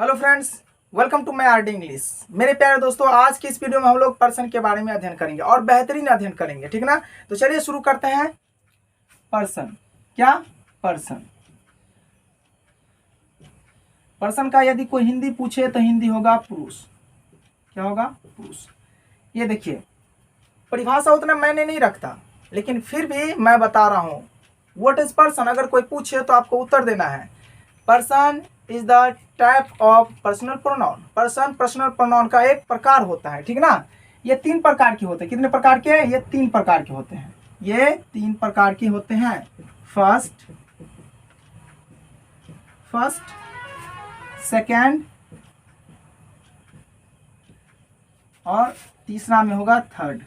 Hello friends, welcome to my RD English. मेरे प्यारे दोस्तों, आज की इस वीडियो में हम लोग पर्सन के बारे में अध्ययन करेंगे और बेहतरीन अध्ययन करेंगे, ठीक ना। तो चलिए शुरू करते हैं। पर्सन क्या? पर्सन। पर्सन का यदि कोई हिंदी पूछे तो हिंदी होगा पुरुष। क्या होगा? पुरुष। ये देखिए, परिभाषा उतना मैंने नहीं रखता, लेकिन फिर भी मैं बता रहा हूँ। What is person? अगर कोई पूछे तो आपको उत्तर देना है। Person is the type of personal pronoun. Person personal pronoun का एक प्रकार होता है, ठीक ना। ये 3 प्रकार के होते हैं। कितने प्रकार के? ये 3 प्रकार के होते हैं। ये 3 प्रकार के होते हैं। फर्स्ट, सेकंड और तीसरा में होगा थर्ड।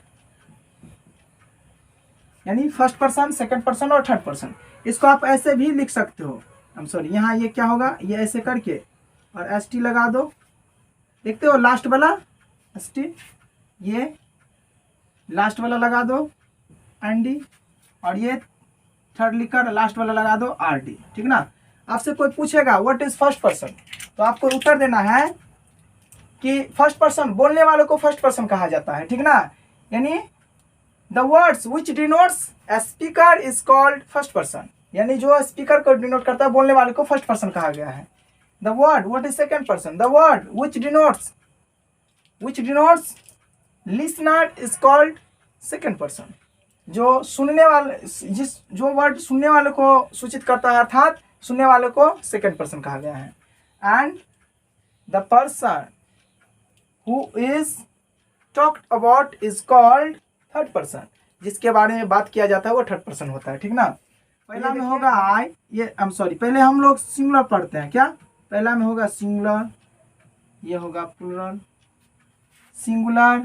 यानी फर्स्ट पर्सन, सेकंड पर्सन और थर्ड पर्सन। इसको आप ऐसे भी लिख सकते हो। सॉरी, यहाँ ये क्या होगा, ये ऐसे करके और एस टी लगा दो। देखते हो लास्ट वाला एस टी, ये लास्ट वाला लगा दो एन डी, और ये थर्ड लिखकर लास्ट वाला लगा दो आर डी, ठीक ना। आपसे कोई पूछेगा व्हाट इज फर्स्ट पर्सन, तो आपको उत्तर देना है कि फर्स्ट पर्सन, बोलने वालों को फर्स्ट पर्सन कहा जाता है, ठीक ना। यानी the words which denotes a speaker is called first person. यानी जो स्पीकर को डिनोट करता है, बोलने वाले को फर्स्ट पर्सन कहा गया है। The word, what is second person? The word which denotes listener is called second person. जो सुनने वाले, जो वर्ड सुनने वाले को सूचित करता है, अर्थात सुनने वाले को सेकंड पर्सन कहा गया है। And the person who is talked about is called third person. जिसके बारे में बात किया जाता है वो थर्ड पर्सन होता है, ठीक ना। पहला में होगा आई, ये पहले हम लोग सिंगुलर पढ़ते हैं। क्या? पहला में होगा सिंगुलर, ये होगा प्लूरल। सिंगुलर,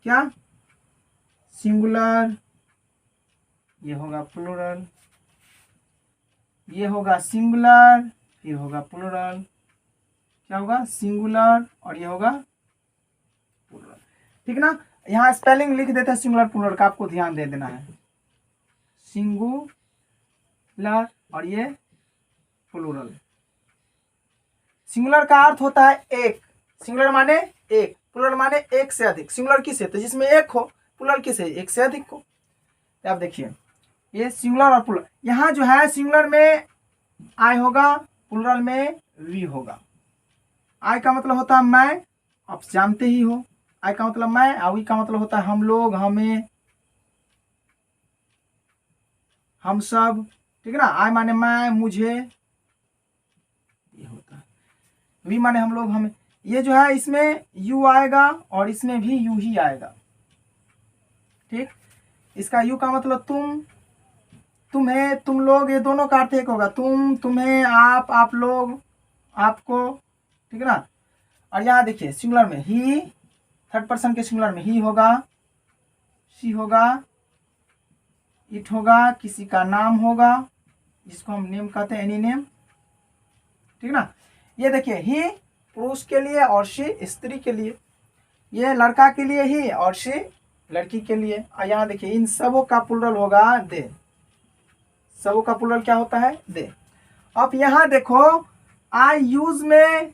क्या? सिंगुलर, ये होगा प्लूरल। ये होगा सिंगुलर, ये होगा प्लूरल। क्या होगा? सिंगुलर और ये होगा प्लूरल, ठीक ना। यहाँ स्पेलिंग लिख देते हैं सिंगुलर प्लूरल का, आपको ध्यान दे देना है। सिंगुलर और ये प्लूरल। सिंगुलर का अर्थ होता है एक। सिंगुलर माने एक, प्लूरल माने एक से अधिक। सिंगुलर किसे? तो जिसमें एक हो। प्लूरल किसे? एक से अधिक को। तो आप देखिए, ये सिंगुलर और प्लूरल। यहाँ जो है सिंगुलर में आई होगा, प्लूरल में वी होगा। आई का मतलब होता है मैं, आप जानते ही हो। आई का मतलब मैं, और वी का मतलब होता है हम लोग, हमें, हम सब, ठीक ना। आई माने मैं, मुझे, ये होता है। वी माने हम लोग, हमें। ये जो है इसमें यू आएगा और इसमें भी यू ही आएगा, ठीक। इसका यू का मतलब तुम, तुम्हें, तुम लोग, ये दोनों का अर्थ एक होगा। तुम, तुम्हें, आप लोग, आपको, ठीक ना। और यहाँ देखिए सिंगुलर में ही, थर्ड पर्सन के सिंगुलर में ही होगा, शी होगा, इट होगा, किसी का नाम होगा जिसको हम नेम कहते हैं, एनी नेम, ठीक ना। ये देखिए ही पुरुष के लिए और शी स्त्री के लिए। ये लड़का के लिए ही और शी लड़की के लिए। और यहाँ देखिए इन सबों का प्लूरल होगा दे। सबों का प्लूरल क्या होता है? दे। अब यहाँ देखो आई यूज में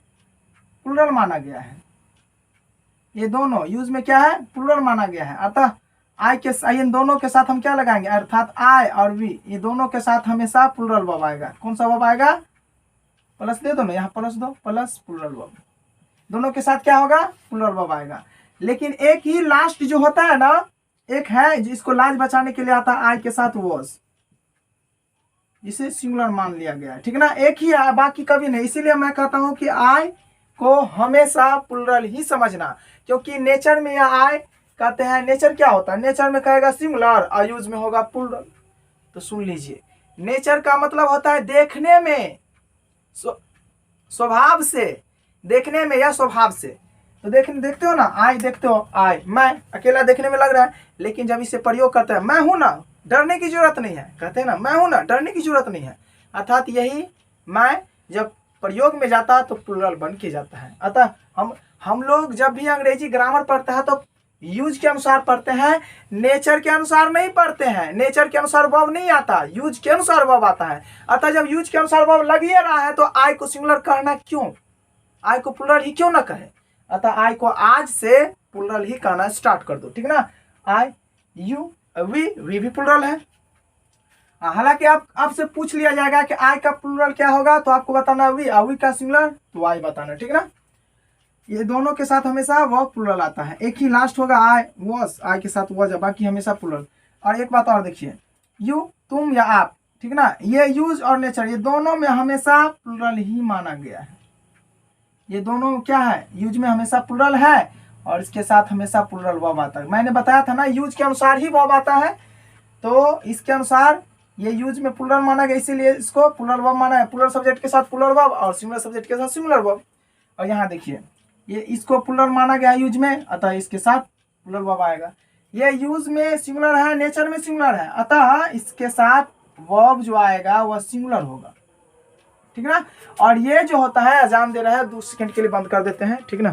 प्लूरल माना गया है। ये दोनों यूज में क्या है? प्लूरल माना गया है। अतः आई के, इन दोनों के साथ हम क्या लगाएंगे? अर्थात आई और वी, ये दोनों के साथ हमेशा प्लूरल वर्ब आएगा। कौन सा वर्ब आएगा? प्लस दे दो ना, यहाँ प्लस दो, प्लस प्लूरल वर्ब। दोनों के साथ क्या होगा? प्लूरल वर्ब आएगा। लेकिन एक ही लास्ट जो होता है ना, एक है जिसको लाज बचाने के लिए आता है आई के साथ वॉज, जिसे सिंगुलर मान लिया गया है, ठीक ना। एक ही है, बाकी कभी नहीं। इसीलिए मैं कहता हूं कि आई को हमेशा प्लूरल ही समझना, क्योंकि नेचर में यह आई कहते हैं। नेचर क्या होता है? नेचर में कहेगा सिंगुलर और यूज में होगा प्लूरल। तो सुन लीजिए, नेचर का मतलब होता है देखने में, स्वभाव से, देखने में या स्वभाव से। तो देखते हो ना, आई देखते हो, आई, मैं अकेला देखने में लग रहा है, लेकिन जब इसे प्रयोग करते हैं, मैं हूं ना, डरने की जरूरत नहीं है, कहते हैं ना, मैं हूं ना, डरने की जरूरत नहीं है। अर्थात यही मैं जब प्रयोग में जाता है तो प्लूरल बन के जाता है। अतः हम लोग जब भी अंग्रेजी ग्रामर पढ़ता है तो यूज के अनुसार पढ़ते हैं, नेचर के अनुसार नहीं पढ़ते हैं। नेचर के अनुसार वर्ब नहीं आता, यूज के अनुसार वर्ब आता है। अतः जब यूज के अनुसार वर्ब लग ही रहा है तो आई को सिंगुलर कहना क्यों, आई को प्लुरल ही क्यों ना कहे। अतः आई को आज से प्लुरल ही कहना स्टार्ट कर दो, ठीक ना। आई, यू, वी भी प्लुरल है। हालांकि आपसे पूछ लिया जाएगा कि आई का प्लुरल क्या होगा, तो आपको बताना वी का सिंगुलर तो आई बताना, ठीक ना। ये दोनों के साथ हमेशा वो प्लुरल आता है। एक ही लास्ट होगा आई वॉज, आई के साथ वॉज, बाकी हमेशा प्लुरल। और एक बात और देखिए, यू तुम या आप, ठीक ना, ये यूज और नेचर ये दोनों में हमेशा प्लुरल ही माना गया है। ये दोनों क्या है, यूज में हमेशा प्लुरल है और इसके साथ हमेशा प्लुरल वर्ब आता है। मैंने बताया था ना, यूज के अनुसार ही वर्ब आता है, तो इसके अनुसार ये यूज में प्लुरल माना गया, इसीलिए इसको प्लुरल वर्ब माना है। प्लुरल सब्जेक्ट के साथ प्लुरल वर्ब और सिंगुलर सब्जेक्ट के साथ सिंगुलर वर्ब। और यहाँ देखिए, ये इसको प्लुरल माना गया यूज में, अतः इसके साथ प्लुरल वर्ब आएगा। ये यूज में सिंगुलर है, नेचर में सिंगुलर है, अतः इसके साथ वर्ब जो आएगा वह सिंगुलर होगा, ठीक ना। और ये जो होता है, अजान दे रहा है, 2 सेकंड के लिए बंद कर देते हैं, ठीक ना।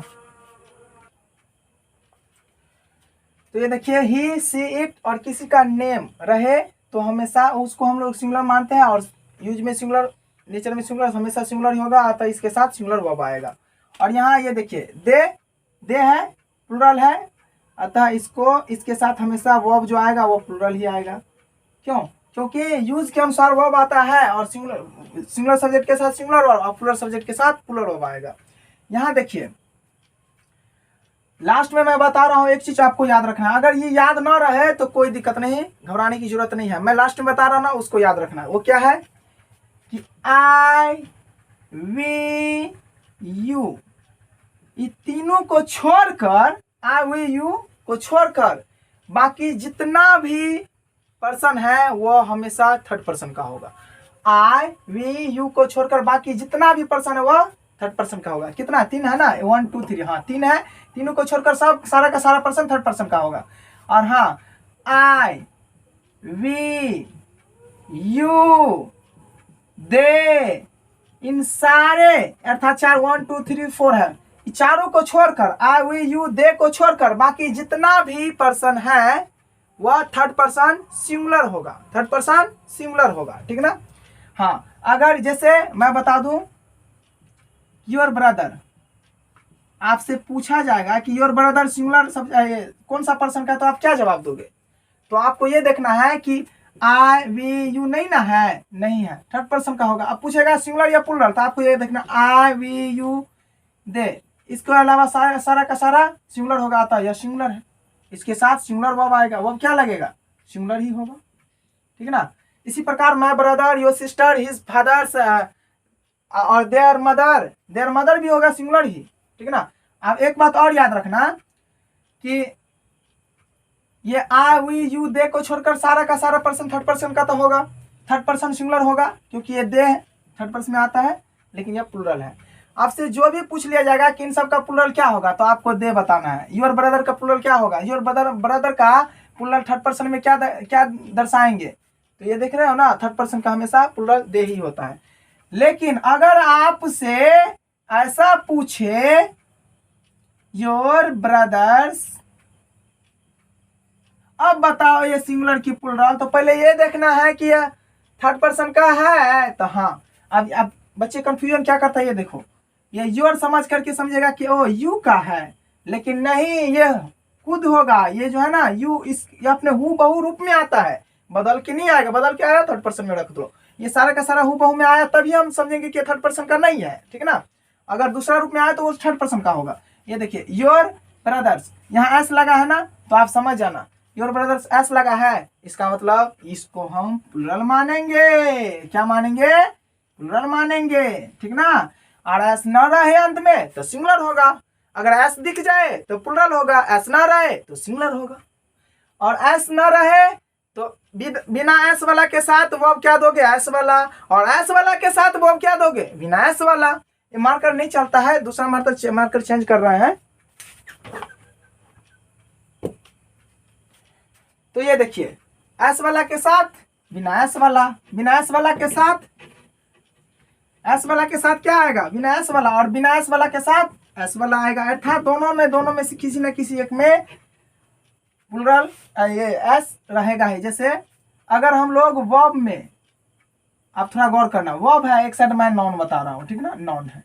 तो ये देखिए, ही, सी, इट और किसी का नेम रहे तो हमेशा उसको हम लोग सिंगुलर मानते हैं, और यूज में सिंगुलर, नेचर में सिंगुलर, हमेशा सिंगुलर ही होगा, अतः इसके साथ सिंगुलर वर्ब आएगा। और यहाँ ये देखिए, दे है, प्लुरल है, अतः इसको इसके साथ हमेशा वर्ब जो आएगा वो प्लुरल ही आएगा। क्यों? क्योंकि यूज के अनुसार वर्ब आता है और सिंगुलर सब्जेक्ट के साथ सिंगुलर वर्ब और प्लुरल सब्जेक्ट के साथ प्लुरल वर्ब आएगा। यहाँ देखिए, लास्ट में मैं बता रहा हूँ, एक चीज आपको याद रखना है। अगर ये याद ना रहे तो कोई दिक्कत नहीं, घबराने की जरूरत नहीं है। मैं लास्ट में बता रहा हूँ ना, उसको याद रखना है। वो क्या है कि आई, वी, यू, ये तीनों को छोड़कर, आई, वी, यू को छोड़कर बाकी जितना भी पर्सन है वो हमेशा थर्ड पर्सन का होगा। आई, वी, यू को छोड़कर बाकी जितना भी पर्सन है वो थर्ड पर्सन का होगा। कितना? 3 है ना, 1 2 3, हाँ 3 है। तीनों को छोड़कर सब सारा का सारा पर्सन थर्ड पर्सन का होगा। और हाँ, आई, वी, यू, दे, इन सारे अर्थात 4 1 2 3 4 है, चारों को छोड़कर, आई, वी, यू, दे को छोड़कर बाकी जितना भी पर्सन है वह थर्ड पर्सन सिंगुलर होगा, थर्ड पर्सन सिंगुलर होगा, ठीक ना। हाँ, अगर जैसे मैं बता दूं, योर ब्रदर, आपसे पूछा जाएगा कि योर ब्रदर सिंगुलर कौन सा पर्सन का, तो आप क्या जवाब दोगे? तो आपको ये देखना है कि आई, वी, यू नहीं ना है, नहीं है, थर्ड पर्सन का होगा। अब पूछेगा सिंगुलर या प्लुरल, तो आपको ये देखना आई, वी, यू, दे, इसके अलावा सारा का सारा सिंगुलर होगा, आता यह सिंगुलर है, इसके साथ सिंगुलर वर्ब आएगा, वर्ब क्या लगेगा? सिंगुलर ही होगा, ठीक ना। इसी प्रकार my brother, your sister, his father's और देयर मदर भी होगा सिंगुलर ही, ठीक ना। अब एक बात और याद रखना कि ये आई, वी, यू, दे को छोड़कर सारा का सारा पर्सन थर्ड पर्सन का तो होगा, थर्ड पर्सन सिंगुलर होगा क्योंकि ये दे थर्ड पर्सन में आता है, लेकिन ये प्लुरल है। आपसे जो भी पूछ लिया जाएगा कि इन सब का प्लुरल क्या होगा, तो आपको दे बताना है। योर ब्रदर का प्लुरल क्या होगा, योर ब्रदर का प्लुरल थर्ड पर्सन में क्या दर्शाएंगे, तो ये देख रहे हो ना, थर्ड पर्सन का हमेशा प्लुरल दे ही होता है। लेकिन अगर आपसे ऐसा पूछे योर ब्रदर्स, अब बताओ ये सिंगुलर की प्लुरल, तो पहले ये देखना है कि यह थर्ड पर्सन का है, तो हाँ। अब बच्चे कंफ्यूजन क्या करता है, ये देखो, ये योर समझ करके समझेगा कि ओ यू का है, लेकिन नहीं, ये खुद होगा। ये जो है ना यू, ये अपने हु बहु रूप में आता है, बदल के नहीं आएगा। बदल के आया थर्ड पर्सन में रख दो, ये सारा का सारा हु बहु में आया तभी हम समझेंगे कि थर्ड पर्सन का नहीं है, ठीक ना। अगर दूसरा रूप में आया तो वो थर्ड पर्सन का होगा। ये देखिए, योर ब्रदर्स, यहाँ एस लगा है ना, तो आप समझ जाना, योर ब्रदर्स एस लगा है, इसका मतलब इसको हम प्लुरल मानेंगे। क्या मानेंगे? प्लुरल मानेंगे, ठीक ना। और एस न रहे अंत में तो सिंगुलर होगा। अगर एस दिख जाए तो प्लुरल होगा, एस ना रहे तो सिंगुलर होगा। और एस न रहे तो बिना एस वाला के साथ वर्ब क्या दोगे? एस वाला। और एस वाला के साथ वर्ब क्या दोगे? बिना एस वाला। ये मार्कर नहीं चलता है, दूसरा मार्कर चेंज कर रहे हैं। तो ये देखिए, एस वाला के साथ बिना एस वाला, बिना एस वाला के साथ एस वाला के साथ क्या आएगा? बिना एस वाला। और बिना एस वाला के साथ एस वाला आएगा। अर्थात दोनों में से किसी न किसी एक में प्लूरल ये एस रहेगा ही। जैसे अगर हम लोग वर्ब में, आप थोड़ा गौर करना, वर्ब है, एक साइड मैं नाउन बता रहा हूँ, ठीक ना, नाउन है।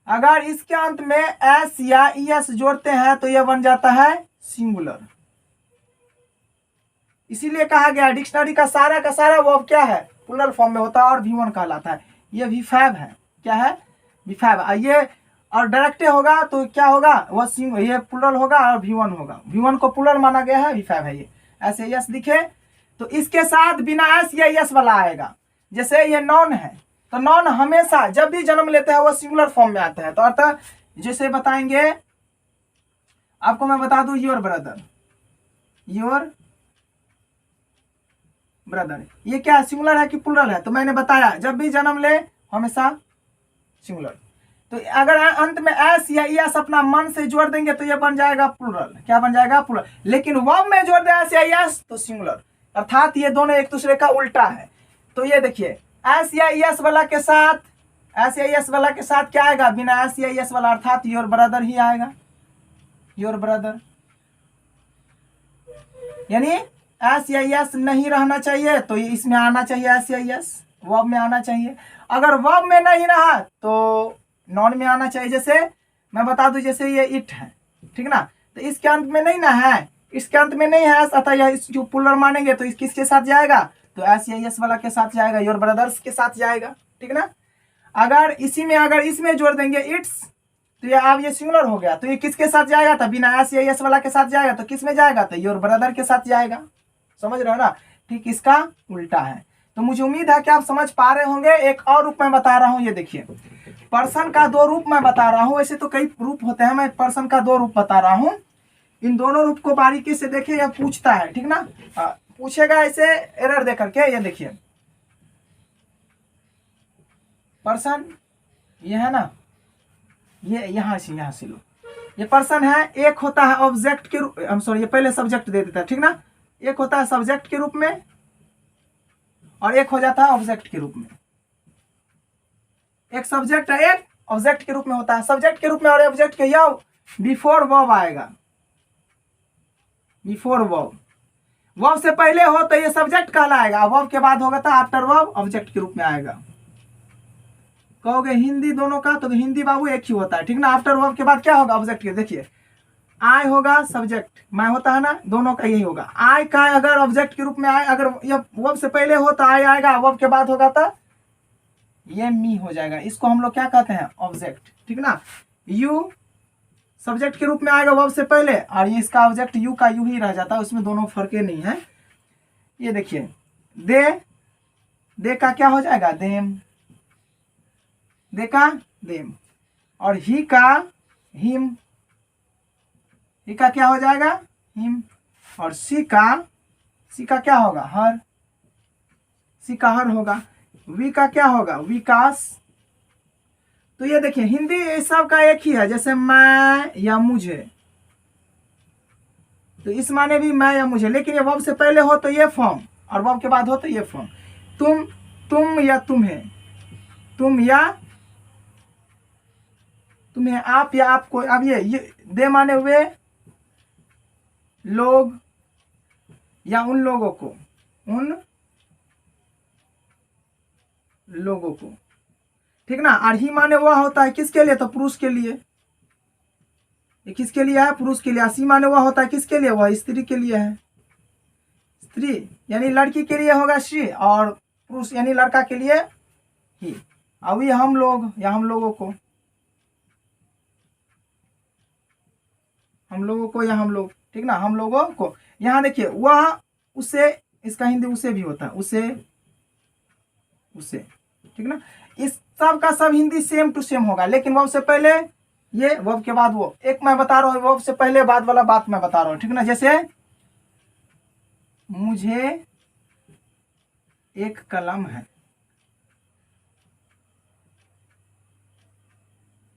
अगर इसके अंत में एस या एस जोड़ते हैं तो यह बन जाता है सिंगुलर। इसीलिए कहा गया डिक्शनरी का सारा वर्ब क्या है, प्लूरल फॉर्म में होता है और V1 कहलाता है। ये V5 है, क्या है, V5। ये और डायरेक्ट होगा तो क्या होगा, वह ये प्लूरल होगा और V1 होगा। V1 को प्लूरल माना गया है, V5 है ये। ऐसे यस दिखे तो इसके साथ बिना एस या यस वाला आएगा। जैसे ये नॉन है तो नॉन हमेशा जब भी जन्म लेते हैं वह सिंगुलर फॉर्म में आता है। तो अर्थात जैसे बताएंगे, आपको मैं बता दूं, योर ब्रदर, योर ब्रदर, ये क्या सिंगुलर है कि प्लूरल है, तो मैंने बताया जब भी जन्म ले हमेशा सिंगुलर। तो अगर अंत में एस या एस अपना मन से जोड़ देंगे तो ये बन जाएगा प्लूरल। क्या बन जाएगा, प्लूरल। लेकिन वर्ब में जोड़ दे एस या एस तो सिंगुलर। अर्थात ये दोनों एक दूसरे का उल्टा है। तो ये देखिए एस या एस वाला के साथ, एस या एस वाला के साथ क्या आएगा, बिना एस या एस वाला, अर्थात योर ब्रदर ही आएगा, योर ब्रदर। यानी एस या एस नहीं रहना चाहिए तो ये इसमें आना चाहिए, एस या एस वर्ब में आना चाहिए। अगर वर्ब में नहीं रहा तो नॉन में आना चाहिए। जैसे मैं बता दूं, जैसे ये इट है, ठीक ना, तो इसके अंत में नहीं ना है, इसके अंत में नहीं है, अतः यह जो प्लूरल मानेंगे तो किसके साथ जाएगा, तो एस या एस वाला के साथ जाएगा, योर ब्रदर्स के साथ जाएगा, ठीक ना। अगर इसी में, अगर इसमें जोड़ देंगे इट्स तो ये अब ये सिंगुलर हो गया, तो ये किसके साथ जाएगा, तो बिना एस या एस वाला के साथ जाएगा, तो किस में जाएगा, तो योर ब्रदर के साथ जाएगा। समझ रहे हो ना, ठीक इसका उल्टा है। तो मुझे उम्मीद है कि आप समझ पा रहे होंगे। एक और रूप में बता रहा हूं, ये देखिए, पर्सन का दो रूप मैं बता रहा हूं। वैसे तो कई रूप होते हैं, मैं पर्सन का दो रूप बता रहा हूं। इन दोनों रूप को बारीकी से देखिए, यह पूछता है, ठीक ना, पूछेगा ऐसे एरर दे करके। ये देखिए पर्सन, ये है ना, ये यहां से लो, ये पर्सन है। एक होता है ऑब्जेक्ट के रूप, हम सॉरी, ये पहले सब्जेक्ट दे देता है, ठीक ना। एक होता है सब्जेक्ट के रूप में और एक हो जाता है ऑब्जेक्ट के रूप में। एक सब्जेक्ट है, एक ऑब्जेक्ट के रूप में होता है। सब्जेक्ट के रूप में और ऑब्जेक्ट के या बिफोर वर्ब आएगा, बिफोर वर्ब। वर्ब से पहले हो तो ये सब्जेक्ट कहलाएगा, वर्ब के बाद होगा तो आफ्टर वर्ब ऑब्जेक्ट के रूप में आएगा। कहोगे हिंदी दोनों का, तो हिंदी बाबू एक ही होता है, ठीक ना। आफ्टर वर्ब के बाद क्या होगा, ऑब्जेक्ट के। देखिए आई होगा सब्जेक्ट, मैं होता है ना, दोनों का यही होगा। आई का अगर ऑब्जेक्ट के रूप में आए, अगर यह वर्ब से पहले हो तो आई आएगा, वर्ब के बाद होगा तो ये मी हो जाएगा। इसको हम लोग क्या कहते हैं, ऑब्जेक्ट, ठीक ना। यू सब्जेक्ट के रूप में आएगा वर्ब से पहले, और ये इसका ऑब्जेक्ट यू का यू ही रह जाता है, उसमें दोनों फर्के नहीं है। ये देखिए दे का क्या हो जाएगा, देम, दे का देम। और ही का हिम, ही का क्या हो जाएगा, हिम। और सी का क्या होगा, हर, सी का हर होगा। वी का क्या होगा, विकास। तो ये देखिए हिंदी सब का एक ही है, जैसे मैं या मुझे, तो इस माने भी मैं या मुझे, लेकिन ये वर्ब से पहले हो तो ये फॉर्म और वर्ब के बाद हो तो ये फॉर्म। तुम या तुम्हें, तुम या तुम्हें, आप या आपको। अब ये दे माने हुए लोग या उन लोगों को, उन लोगों को, ठीक ना। और ही माने वह होता है किसके लिए, तो पुरुष के लिए। ये किसके लिए है, पुरुष के लिए। सी माने वह होता है किसके लिए, वह स्त्री के लिए है। स्त्री यानी लड़की के लिए होगा शी, और पुरुष यानी लड़का के लिए ही। अब ये हम लोग या हम लोगों को, हम लोगों को या हम लोग, ठीक ना, हम लोगों को। यहाँ देखिए वह उसे, इसका हिंदी उसे भी होता है, उसे उसे, ठीक ना। इस सब का सब हिंदी सेम टू सेम होगा, लेकिन वर्ब से पहले ये, वर्ब के बाद वो। एक मैं बता रहा हूँ वर्ब से पहले बाद वाला बात मैं बता रहा हूँ, ठीक ना। जैसे मुझे एक कलम है,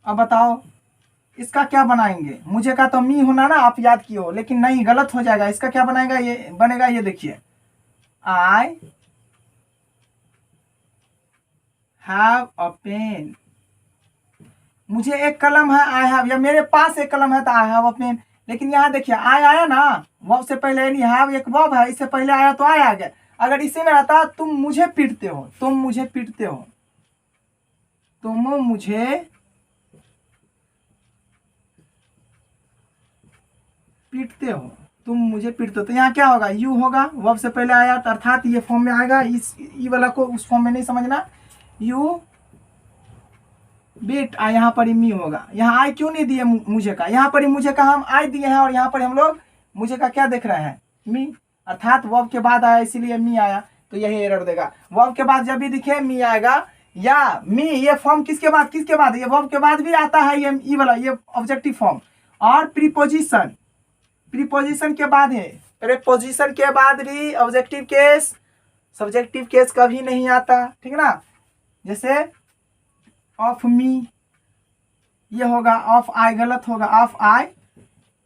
अब बताओ इसका क्या बनाएंगे। मुझे का तो मी होना ना, आप याद किए हो, लेकिन नहीं, गलत हो जाएगा। इसका क्या बनाएगा, ये बनेगा, ये देखिए, आई हैव अ पेन। मुझे एक कलम है, आई हैव, या मेरे पास एक कलम है तो आई हैव अ पेन। लेकिन यहाँ देखिए आई आया ना, वर्ब से पहले एनी हैव एक वर्ब है, इससे पहले आया तो आई आ गया। अगर इसी में रहता तुम मुझे पीटते हो, तुम मुझे पीटते हो, तुम मुझे पीटते हो, तुम मुझे पीटते हो, तो यहाँ क्या होगा, यू होगा, वर्ब से पहले आया तो अर्थात ये फॉर्म में आएगा। इस ई वाला को उस फॉर्म में नहीं समझना, यू बीट, यहाँ पर ही मी होगा। यहाँ आई क्यों नहीं दिए मुझे का, यहाँ पर ही मुझे का हम आई दिए हैं, और यहाँ पर हम लोग मुझे का क्या देख रहे हैं, मी, अर्थात वर्ब के बाद आया इसीलिए मी आया, तो यही एरर देगा। वर्ब के बाद जब भी दिखे मी आएगा, या मी, ये फॉर्म किसके बाद ये वर्ब के बाद भी आता है, ये ई वाला, ये ऑब्जेक्टिव फॉर्म। और प्रीपोजिशन, प्रीपोजिशन के बाद है, प्रीपोजिशन के बाद भी ऑब्जेक्टिव केस, सब्जेक्टिव केस कभी नहीं आता, ठीक है ना। जैसे ऑफ मी ये होगा, ऑफ आई गलत होगा, ऑफ आई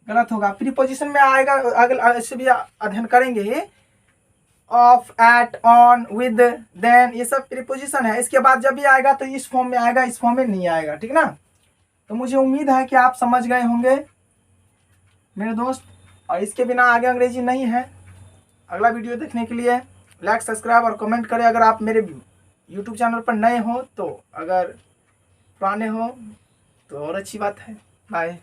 गलत होगा। प्रीपोजिशन में आएगा, अगले ऐसे भी अध्ययन करेंगे, of, at, on, with, then, ये सब प्रीपोजिशन है। इसके बाद जब भी आएगा तो इस फॉर्म में आएगा, इस फॉर्म में नहीं आएगा, ठीक ना। तो मुझे उम्मीद है कि आप समझ गए होंगे मेरे दोस्त, और इसके बिना आगे अंग्रेजी नहीं है। अगला वीडियो देखने के लिए लाइक, सब्सक्राइब और कमेंट करें। अगर आप मेरे यूट्यूब चैनल पर नए हो तो, अगर पुराने हो तो और अच्छी बात है। बाय।